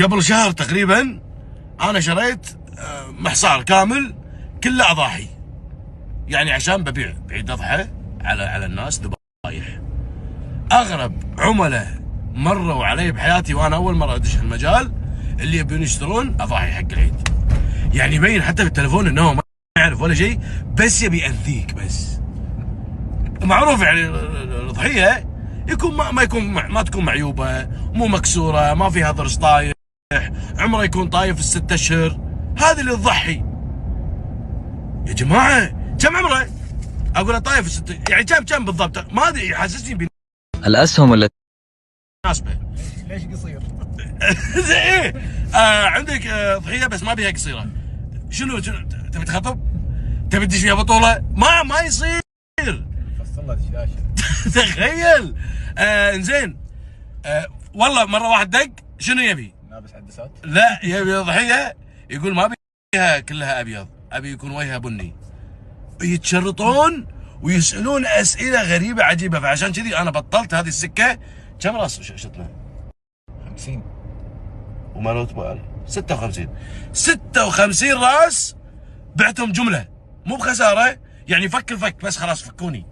قبل شهر تقريبا انا شريت محصار كامل كله اضاحي، يعني عشان ببيع بعيد اضحى على الناس ذبايح. اغرب عملاء مروا علي بحياتي وانا اول مره ادش المجال اللي يبون يشترون اضاحي حق العيد. يعني يبين حتى بالتليفون انه ما يعرف ولا شيء، بس يبي يأذيك. بس معروف يعني الضحيه يكون ما تكون معيوبه، مو مكسوره، ما فيها ضرس طايح، عمره يكون طايف ال6 اشهر. هذه اللي تضحي يا جماعه. كم عمره؟ اقول له طايف يعني كم بالضبط؟ ما ادري، يحسسني الاسهم التي بالنسبه. ليش قصير؟ ايه عندك ضحيه بس ما بيها قصيره. شنو تبي تخطب؟ تبي تدش فيها بطوله؟ ما يصير. فصل له الشاشه. تخيل. انزين. والله مره واحد دق، شنو يبي؟ لابس عدسات؟ لا، يبي ضحيه يقول ما بيها كلها ابيض، ابي يكون وجهها بني. يتشرطون ويسالون اسئله غريبه عجيبه، فعشان كذي انا بطلت هذه السكه. كم راس شطنا؟ 50. وما لو تبال 56 راس بعتهم جمله، مو بخساره يعني. فك الفك بس، خلاص فكوني.